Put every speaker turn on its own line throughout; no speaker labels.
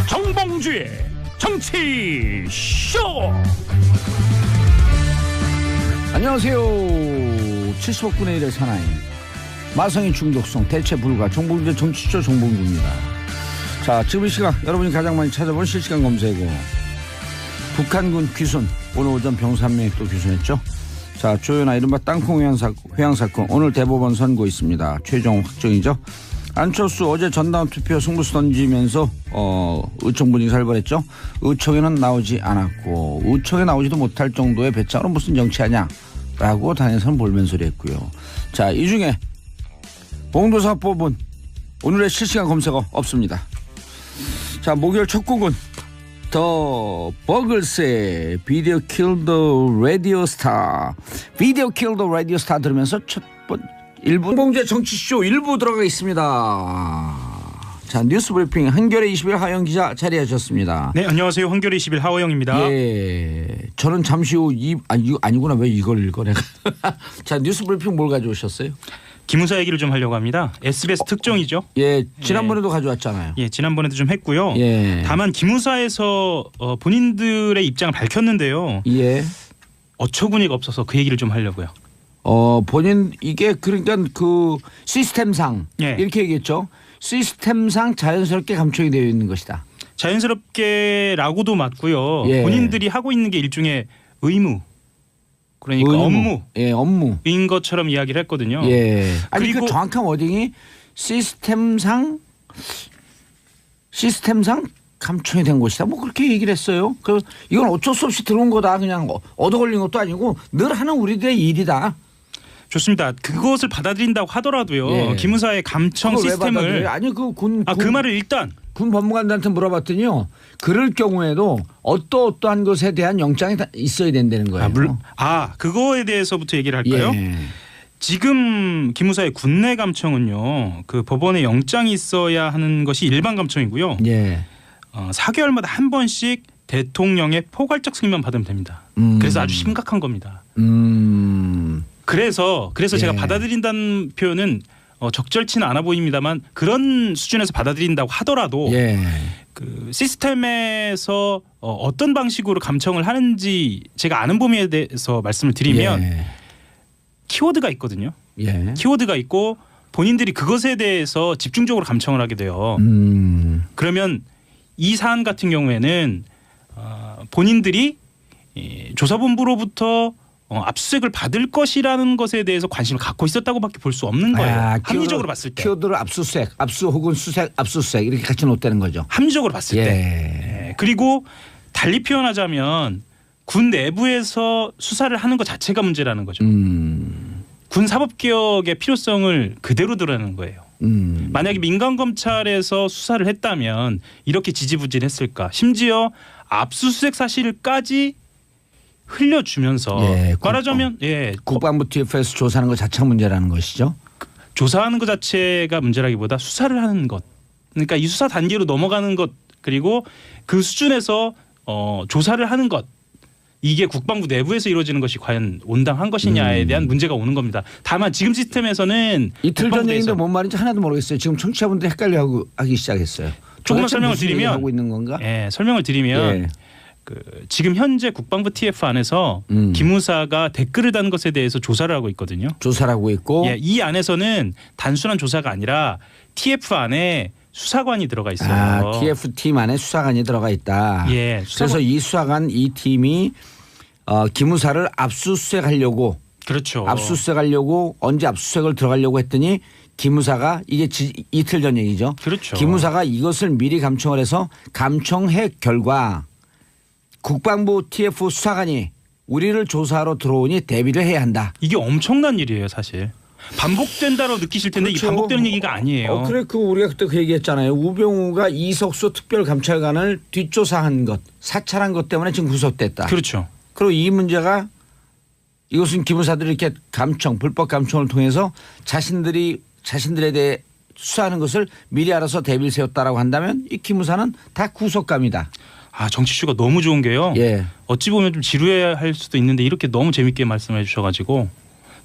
정봉주의 정치쇼.
안녕하세요. 70억분의 1의 사나이 마성의 중독성 대체 불가 정봉주의 정치쇼 정봉주입니다. 자, 지금 이 시각 여러분이 가장 많이 찾아본 실시간 검색어 북한군 귀순. 오늘 오전 병사 한 명이 또 귀순했죠. 자, 조연아 이른바 땅콩 회항 사건 오늘 대법원 선고 있습니다. 최종 확정이죠. 안철수 어제 전당원 투표 승부수 던지면서 의총 분위기 살벌했죠. 의총에는 나오지 않았고 의총에 나오지도 못할 정도의 배짱으로 무슨 정치하냐 라고 당에서는 볼멘 소리 했고요. 자, 이 중에 봉도사 뽑은 오늘의 실시간 검색어 없습니다. 자, 목요일 첫 곡은 더 버글스의 비디오 킬 더 라디오 스타. 비디오 킬 더 라디오 스타 들으면서 첫 번째 1부 봉주의 정치쇼 1부 들어가 있습니다. 자, 뉴스 브리핑 한겨레 21 하영 기자 자리하셨습니다.
네, 안녕하세요. 한겨레 21 하호영입니다.
예, 저는 잠시 후 아니구나. 왜 이걸 읽어 내가. 자, 뉴스 브리핑 뭘 가져오셨어요?
기무사 얘기를 좀 하려고 합니다. SBS 특종이죠.
예, 지난번에도 가져왔잖아요.
예, 지난번에도 좀 했고요.
예.
다만 기무사에서 본인들의 입장을 밝혔는데요.
예.
어처구니가 없어서 그 얘기를 좀 하려고요.
본인 이게 그러니까 그 시스템상
예.
이렇게 얘기했죠. 시스템상 자연스럽게 감청이 되어 있는 것이다.
자연스럽게라고도 맞고요.
예.
본인들이 하고 있는 게 일종의 의무. 그러니까 업무인
예, 업무.
것처럼 이야기를 했거든요.
예. 아니
그리고
그 정확한 워딩이 시스템상 감청이 된 것이다. 뭐 그렇게 얘기를 했어요. 그 이건 어쩔 수 없이 들어온 거다. 그냥 얻어 걸린 것도 아니고 늘 하는 우리들의 일이다.
좋습니다. 그것을 받아들인다고 하더라도요.
예.
기무사의 감청 시스템을
아니
그 말을 일단
군 법무관들한테 물어봤더니요. 그럴 경우에도 어떠한 것에 대한 영장이 있어야 된다는 거예요.
그거에 대해서부터 얘기를 할까요?
예.
지금 기무사의 군내 감청은요. 그 법원에 영장이 있어야 하는 것이 일반 감청이고요.
예.
4개월마다 한 번씩 대통령의 포괄적 승인만 받으면 됩니다. 그래서 아주 심각한 겁니다. 그래서
예.
제가 받아들인다는 표현은 적절치는 않아 보입니다만 그런 수준에서 받아들인다고 하더라도
예.
그 시스템에서 어떤 방식으로 감청을 하는지 제가 아는 범위에 대해서 말씀을 드리면
예.
키워드가 있거든요.
예.
키워드가 있고 본인들이 그것에 대해서 집중적으로 감청을 하게 돼요. 그러면 이 사안 같은 경우에는 본인들이 조사본부로부터 압수수색을 받을 것이라는 것에 대해서 관심을 갖고 있었다고밖에 볼 수 없는 거예요. 합리적으로 봤을 때.
키워드를 압수수색, 압수 혹은 수색, 압수수색 이렇게 같이 놓다는 거죠.
합리적으로 봤을
예.
때. 그리고 달리 표현하자면 군 내부에서 수사를 하는 것 자체가 문제라는 거죠. 군 사법개혁의 필요성을 그대로 드러내는 거예요. 만약에 민간검찰에서 수사를 했다면 이렇게 지지부진했을까. 심지어 압수수색 사실까지 흘려주면서 말하자면
국방부 TF에서 조사하는 것 자체가 문제라는 것이죠.
조사하는 것 자체가 문제라기보다 수사를 하는 것. 그러니까 이 수사 단계로 넘어가는 것 그리고 그 수준에서 조사를 하는 것. 이게 국방부 내부에서 이루어지는 것이 과연 온당한 것이냐에 대한 문제가 오는 겁니다. 다만 지금 시스템에서는
이틀 전 얘기인데 뭔 말인지 하나도 모르겠어요. 지금 청취자분들이 헷갈려하기 시작했어요.
조금만 설명을 드리면
하고 있는 건가?
설명을 드리면 지금 현재 국방부 TF 안에서 기무사가 댓글을 단 것에 대해서 조사를 하고 있거든요. 조사를
하고 있고
이 안에서는 단순한 조사가 아니라 TF 안에 수사관이 들어가 있어요.
TF 팀 안에 수사관이 들어가 있다. 그래서 이 수사관 이 팀이 기무사를 압수수색하려고
그렇죠.
압수수색하려고 언제 압수수색을 들어가려고 했더니 기무사가 이게 이틀 전 얘기죠.
그렇죠.
기무사가 이것을 미리 감청을 해서 감청해 결과 국방부 TF 수사관이 우리를 조사하러 들어오니 대비를 해야 한다.
이게 엄청난 일이에요, 사실. 반복된다고 느끼실 텐데
그렇죠.
이게 반복되는 얘기가 아니에요.
그래 우리가 그때 그 얘기했잖아요. 우병우가 이석수 특별감찰관을 뒷조사한 것, 사찰한 것 때문에 지금 구속됐다.
그렇죠.
그리고 이 문제가 이것은 기무사들이 이렇게 불법 감청을 통해서 자신들에 대해 수사하는 것을 미리 알아서 대비를 세웠다라고 한다면 이 기무사는 다 구속감이다.
정치쇼가 너무 좋은 게요.
예.
어찌 보면 좀 지루해할 수도 있는데 이렇게 너무 재밌게 말씀해 주셔가지고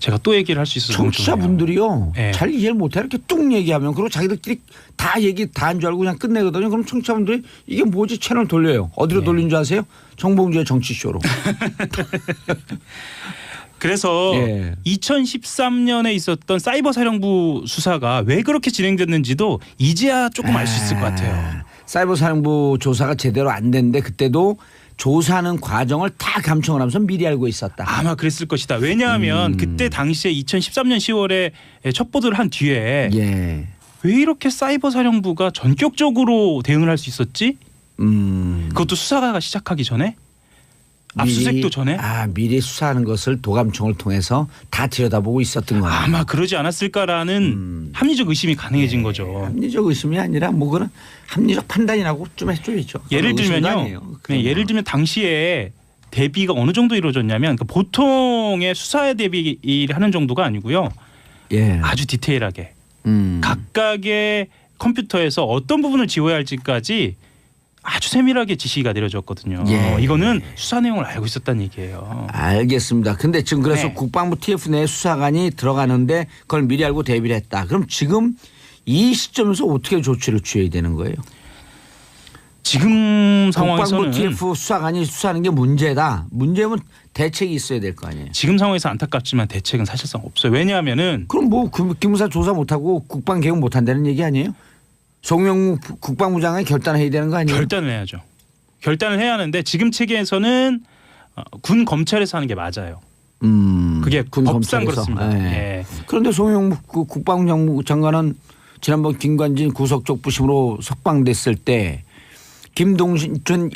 제가 또 얘기를 할 수 있어서 너무 좋네요.
청취자분들이요.
네.
잘 이해를 못해. 이렇게 뚝 얘기하면 그리고 자기들끼리 다 얘기 다 한 줄 알고 그냥 끝내거든요. 그럼 청취자분들이 이게 뭐지 채널 돌려요. 어디로
네.
돌린 줄 아세요? 정봉주의 정치쇼로.
그래서
예.
2013년에 있었던 사이버 사령부 수사가 왜 그렇게 진행됐는지도 이제야 조금 알 수 있을 것 같아요.
사이버 사령부 조사가 제대로 안 됐는데 그때도 조사하는 과정을 다 감청을 하면서 미리 알고 있었다.
아마 그랬을 것이다. 왜냐하면 그때 당시에 2013년 10월에 첩보들을 한 뒤에
예.
왜 이렇게 사이버 사령부가 전격적으로 대응을 할 수 있었지? 그것도 수사가 시작하기 전에? 압수수색도 전에?
미리 수사하는 것을 도감청을 통해서 다 들여다보고 있었던 거예요.
아마 그러지 않았을까라는 합리적 의심이 가능해진 거죠.
합리적 의심이 아니라 뭐 그런 합리적 판단이라고 좀 해줘야죠.
예를
의심도
들면요.
아니에요.
네, 예를 들면 당시에 대비가 어느 정도 이루어졌냐면 그 보통의 수사에 대비를 하는 정도가 아니고요.
예.
아주 디테일하게 각각의 컴퓨터에서 어떤 부분을 지워야 할지까지 아주 세밀하게 지시가 내려졌거든요.
예.
이거는 수사 내용을 알고 있었다는 얘기예요.
알겠습니다. 근데 지금 그래서
네.
국방부 TF 내 수사관이 들어가는데 그걸 미리 알고 대비를 했다. 그럼 지금 이 시점에서 어떻게 조치를 취해야 되는 거예요?
지금
국방부
상황에서는
TF 수사관이 수사하는 게 문제다. 문제면 대책이 있어야 될 거 아니에요.
지금 상황에서 안타깝지만 대책은 사실상 없어요. 왜냐하면은
그럼 뭐 기무사 조사 못하고 국방개혁 못한다는 얘기 아니에요? 송영무 국방부 장관이 결단해야 되는 거 아니에요?
결단을 해야죠. 결단을 해야 하는데 지금 체계에서는 군 검찰에서 하는 게 맞아요. 그게
군
법상
검찰에서.
그렇습니다.
예.
예.
그런데 송영무 국방부 장관은 지난번 김관진 구속적 부심으로 석방됐을 때 김동신 전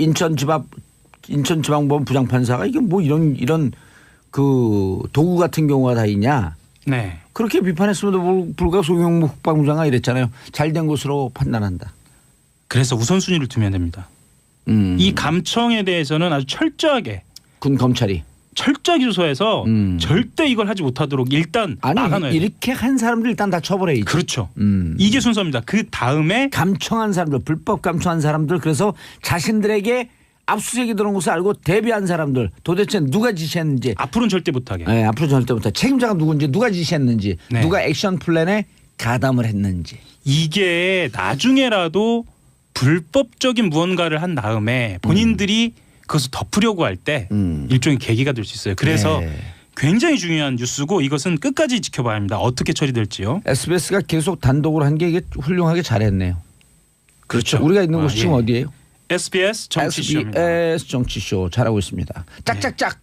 인천지방법원 부장판사가 이게 뭐 이런 그 도구 같은 경우가 다 있냐?
네.
그렇게 비판했음에도 불구하고 송영무 국방부 장관이 이랬잖아요. 잘된 것으로 판단한다.
그래서 우선순위를 두면 됩니다. 이 감청에 대해서는 아주 철저하게
군 검찰이
조사해서 절대 이걸 하지 못하도록 일단 막아놔야 돼요.
이렇게 한 사람들 일단 다 처벌해야지.
그렇죠. 이게 순서입니다. 그 다음에
감청한 사람들, 불법 감청한 사람들, 그래서 자신들에게 압수수색이 들어온 것을 알고 대비한 사람들 도대체 누가 지시했는지
앞으로는 절대 못하게.
네, 앞으로 절대부터 책임자가 누군지 누가 지시했는지
네.
누가 액션 플랜에 가담을 했는지.
이게 나중에라도 불법적인 무언가를 한 다음에 본인들이 그것을 덮으려고 할 때 일종의 계기가 될 수 있어요. 그래서
네.
굉장히 중요한 뉴스고 이것은 끝까지 지켜봐야 합니다. 어떻게 처리될지요.
SBS가 계속 단독으로 한 게 이게 훌륭하게 잘했네요.
그렇죠.
우리가 있는 곳이 지금
예.
어디예요?
SBS 정치쇼입니다.
SBS 정치쇼 잘하고 있습니다. 짝짝짝.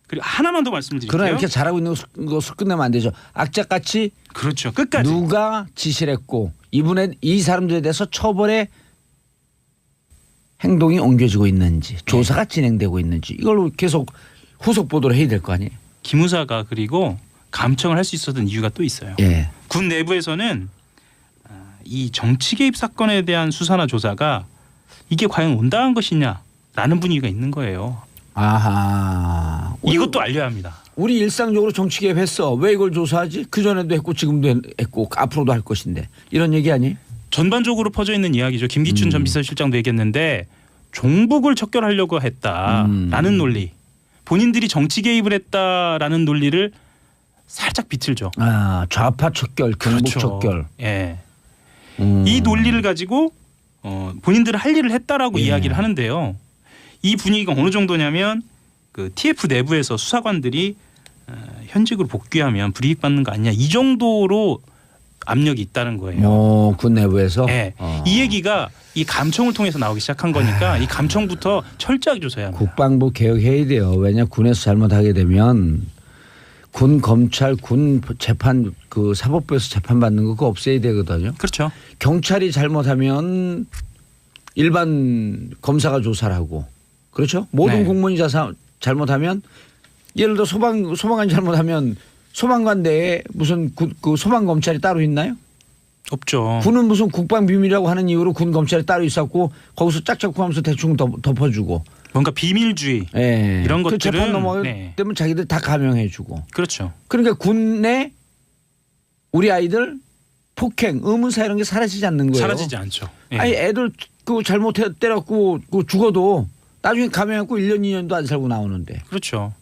그리고 하나만 더 말씀드릴게요.
그러나 이렇게 잘하고 있는 것을 끝내면 안 되죠. 악착같이
그렇죠. 끝까지.
누가 지시를 했고 이 사람들에 대해서 처벌의 행동이 옮겨지고 있는지 조사가 진행되고 있는지 이걸 계속 후속 보도를 해야 될 거 아니에요.
기무사가 그리고 감청을 할 수 있었던 이유가 또 있어요.
예.
군 내부에서는 이 정치 개입 사건에 대한 수사나 조사가 이게 과연 온당한 것이냐라는 분위기가 있는 거예요.
아하.
이것도 알려야 합니다.
우리 일상적으로 정치 개입했어. 왜 이걸 조사하지? 그 전에도 했고 지금도 했고 앞으로도 할 것인데 이런 얘기 아니에요?
전반적으로 퍼져 있는 이야기죠. 김기춘 전 비서실장도 얘기했는데 종북을 척결하려고 했다라는 논리. 본인들이 정치 개입을 했다라는 논리를 살짝 비틀죠.
아, 좌파 척결, 경북
그렇죠.
척결.
예. 이 논리를 가지고 본인들은 할 일을 했다라고
예.
이야기를 하는데요. 이 분위기가 어느 정도냐면 그 TF 내부에서 수사관들이 현직으로 복귀하면 불이익 받는 거 아니냐 이 정도로 압력이 있다는 거예요.
군 내부에서.
네. 이 얘기가 이 감청을 통해서 나오기 시작한 거니까 이 감청부터 철저하게 조사해야 합니다.
국방부 개혁해야 돼요. 왜냐 군에서 잘못하게 되면 군 검찰 군 재판 그 사법부에서 재판 받는 거 그거 없애야 되거든요.
그렇죠.
경찰이 잘못하면 일반 검사가 조사를 하고 그렇죠. 모든
네.
공무원이 잘못하면 예를 들어 소방관이 잘못하면 소방관 내에 무슨 그 소방 검찰이 따로 있나요?
없죠.
군은 무슨 국방 비밀이라고 하는 이유로 군 검찰이 따로 있었고 거기서 짝짝꿍 하면서 대충 덮어주고
뭔가 비밀주의
예.
이런
그
것들은
재판 넘어가게
네.
되면 자기들 다 감형해주고
그렇죠.
그러니까 군내 우리 아이들 폭행 의문사 이런 게 사라지지 않는 거예요.
사라지지 않죠. 예.
아니 애들 그 잘못 때렸고 그 죽어도 나중에 감형했고 1년 2년도 안 살고 나오는데.
그렇죠.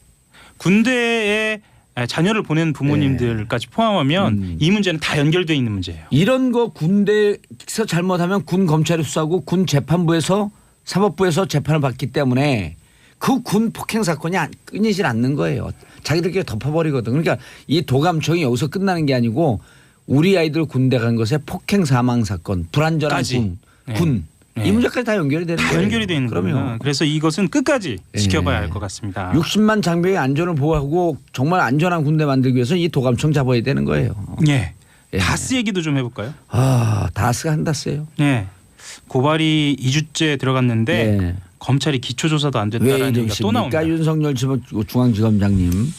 군대에 자녀를 보낸 부모님들까지 포함하면 이 문제는 다 연결되어 있는 문제예요.
이런 거 군대에서 잘못하면 군 검찰이 수사하고 군 재판부에서 사법부에서 재판을 받기 때문에 그 군 폭행 사건이 끊이질 않는 거예요. 자기들끼리 덮어버리거든. 그러니까 이 도감청이 여기서 끝나는 게 아니고 우리 아이들 군대 간 것에 폭행 사망 사건, 불안전한
까지.
군.
네.
이 문제까지 다 연결이 되는
다
거예요.
연결이 되는 거예요. 그래서 이것은 끝까지 지켜봐야 할 것 같습니다.
60만 장병의 안전을 보호하고 정말 안전한 군대 만들기 위해서 이 도감청 잡아야 되는 거예요.
예.
예.
다스 얘기도 좀 해볼까요?
다스가 한다스예요.
네. 고발이 2주째 들어갔는데
네.
검찰이 기초조사도 안 됐다는
왜
얘기가 또 나옵니다.
이러십니까? 윤석열 중앙지검장님.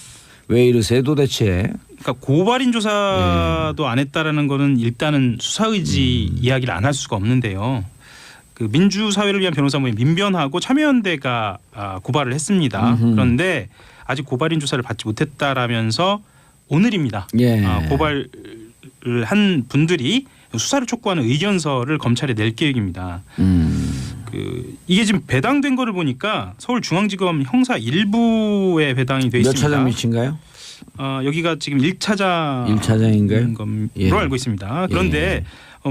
왜 이러세요 도대체.
그러니까 고발인 조사도 안 했다라는 거는 일단은 수사 의지 이야기를 안 할 수가 없는데요. 그 민주사회를 위한 변호사 모임 민변하고 참여연대가 고발을 했습니다. 그런데 아직 고발인 조사를 받지 못했다라면서 오늘입니다.
예.
고발을 한 분들이 수사를 촉구하는 의견서를 검찰에 낼 계획입니다. 이게 지금 배당된 거를 보니까 서울중앙지검 형사 1부에 배당이 돼 있습니다.
몇 차장 밑인가요?
여기가 지금 1차장
1차장인가요?
걸로
예.
알고 있습니다. 그런데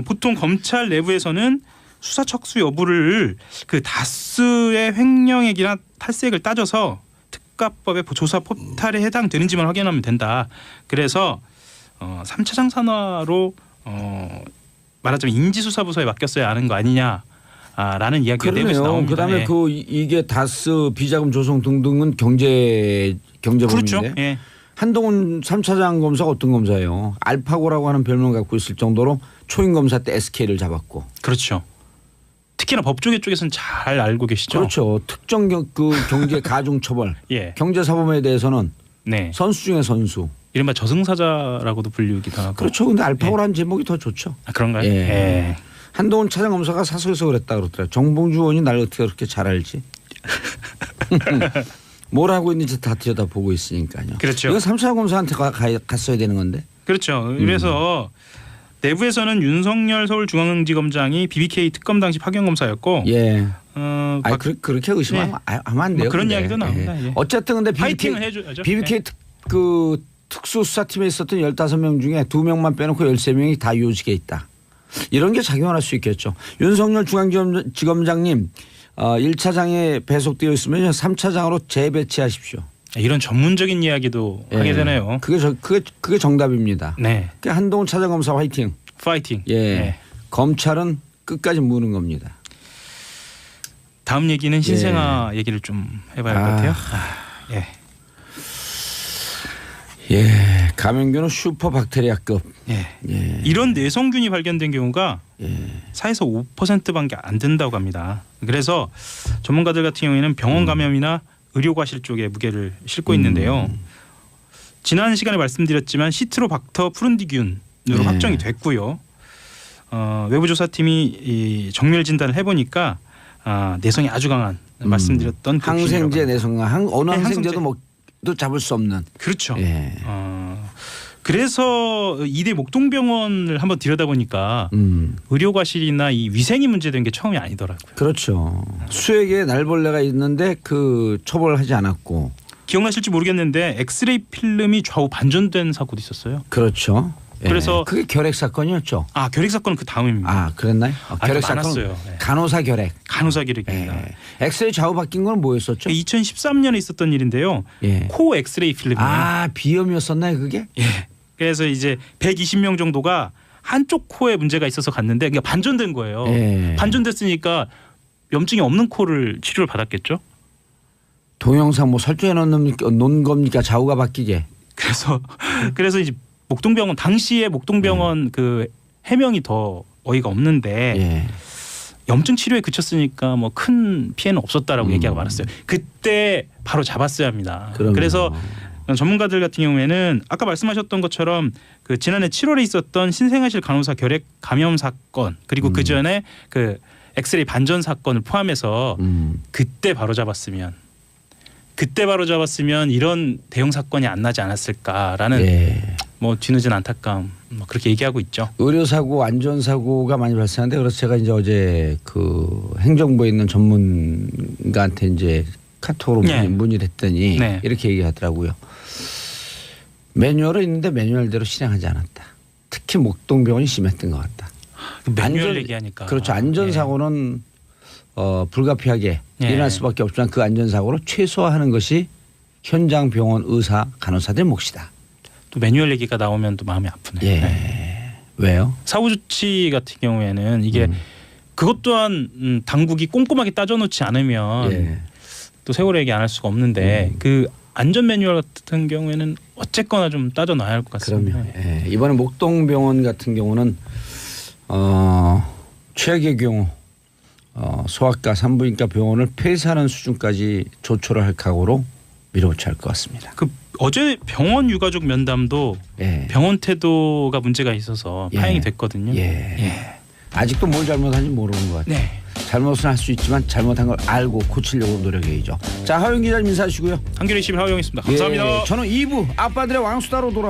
보통 검찰 내부에서는 수사 척수 여부를 그 다스의 횡령액이나 탈세액을 따져서 특가법의 조사 포탈에 해당되는지만 확인하면 된다. 그래서 3차장 산하로 말하자면 인지수사부서에 맡겼어야 하는 거 아니냐라는 이야기가 내부에서 나옵니다.
그다음에 이게 다스 비자금 조성 등등은 경제범인데.
그렇죠. 예.
한동훈 3차장 검사가 어떤 검사예요? 알파고라고 하는 별명을 갖고 있을 정도로 초임 검사 때 SK를 잡았고.
그렇죠. 특히나 법조계 쪽에서는 잘 알고 계시죠.
그렇죠. 특정 경제 가중처벌,
예.
경제사범에 대해서는
네.
선수 중에 선수.
이른바 저승사자라고도 불리기도 하고.
그렇죠. 근데 알파고라는 제목이 더 좋죠.
그런가요?
예.
예.
한동훈 차장 검사가 사석에서 그랬다 그러더라고요. 정봉주 의원이 날 어떻게 그렇게 잘 알지? 뭘 하고 있는지 다 들여다보고 있으니까요.
그렇죠.
이거 3차장 검사한테 갔어야 되는 건데.
그렇죠. 그래서 내부에서는 윤석열 서울중앙지검장이 BBK 특검 당시 파견검사였고
예. 그렇게 의심하면 안 돼요.
그런
근데.
이야기도 나옵니다. 예.
어쨌든 근데
파이팅을 해줘야죠.
BBK 특수수사팀에 있었던 15명 중에 2명만 빼놓고 13명이 다 요직에 있다. 이런 게 작용할 수 있겠죠. 윤석열 중앙지검장님 1차장에 배속되어 있으면 3차장으로 재배치하십시오.
이런 전문적인 이야기도 하게 되네요.
그게 정답입니다.
네.
그러니까 한동훈 차장검사 화이팅.
파이팅.
예.
네.
검찰은 끝까지 무는 겁니다.
다음 얘기는 신생아 얘기를 좀 해봐야 할 것 같아요. 예.
예. 감염균은 슈퍼 박테리아급.
예.
예.
이런 내성균이 발견된 경우가 4에서 5%밖에 안 된다고 합니다. 그래서 전문가들 같은 경우에는 병원 감염이나 의료과실 쪽에 무게를 싣고 있는데요. 지난 시간에 말씀드렸지만 시트로박터 푸른디균으로 확정이 됐고요. 외부 조사팀이 이 정밀 진단을 해보니까 내성이 아주 강한 말씀드렸던 그
항생제 내성강 어느
네,
항생제도 또 잡을 수 없는.
그렇죠.
예.
그래서 이대 목동병원을 한번 들여다보니까 의료과실이나 이 위생이 문제된 게 처음이 아니더라고요.
그렇죠. 수액에 날벌레가 있는데 처벌하지 않았고.
기억나실지 모르겠는데 엑스레이 필름이 좌우 반전된 사고도 있었어요.
그렇죠. 예.
그래서
그게 결핵 사건이었죠.
결핵 사건은 그 다음입니다.
그랬나요? 결핵 사건
많았어요. 네.
간호사 결핵.
간호사 결핵입니다.
예. 엑스레이 좌우 바뀐 건 뭐였었죠?
2013년에 있었던 일인데요.
예.
코 엑스레이 필름이에요.
비염이었었나요 그게?
예. 그래서 이제 120명 정도가 한쪽 코에 문제가 있어서 갔는데 그러니까 반전된 거예요.
예.
반전됐으니까 염증이 없는 코를 치료를 받았겠죠.
동영상 설정해 놓은 겁니까 좌우가 바뀌게?
그래서 이제 목동병원 당시에 목동병원 그 해명이 더 어이가 없는데 염증 치료에 그쳤으니까 뭐 큰 피해는 없었다라고 얘기하고 말았어요. 그때 바로 잡았어야 합니다. 그래서 전문가들 같은 경우에는 아까 말씀하셨던 것처럼 그 지난해 7월에 있었던 신생아실 간호사 결핵 감염 사건 그리고 그 전에 그 엑스레이 반전 사건을 포함해서 그때 바로 잡았으면 이런 대형 사건이 안 나지 않았을까라는 뭐 뒤늦은 안타까움 그렇게 얘기하고 있죠.
의료사고 안전사고가 많이 발생하는데 그래서 제가 이제 어제 그 행정부에 있는 전문가한테 이제 카톡으로 문의를 했더니 이렇게 얘기하더라고요. 매뉴얼은 있는데 매뉴얼대로 실행하지 않았다. 특히 목동병원이 심했던 것 같다.
매뉴얼
안전-
얘기하니까.
그렇죠. 안전사고는 불가피하게
예.
일어날 수밖에 없지만 그 안전사고를 최소화하는 것이 현장 병원 의사 간호사들의 몫이다.
또 매뉴얼 얘기가 나오면 또 마음이 아프네요.
예.
네.
왜요?
사후 조치 같은 경우에는 이게 그것 또한 당국이 꼼꼼하게 따져놓지 않으면
예.
또 세월호 얘기 안 할 수가 없는데 그 안전 매뉴얼 같은 경우에는 어쨌거나 좀 따져놔야 할 것 같습니다.
그럼요. 예. 이번에 목동병원 같은 경우는 최악의 경우 소아과 산부인과 병원을 폐쇄하는 수준까지 조처를 할 각오로 밀어붙여야 할 것 같습니다.
그 어제 병원 유가족 면담도
예.
병원 태도가 문제가 있어서
예.
파행이 됐거든요.
예. 아직도 뭘 잘못한지 모르는 것 같아요.
네.
잘못은 할 수 있지만 잘못한 걸 알고 고치려고 노력해야죠. 자, 하영 기자님 인사하시고요.
한겨레 21 하영이었습니다. 감사합니다.
예, 저는 2부 아빠들의 왕수다로 돌아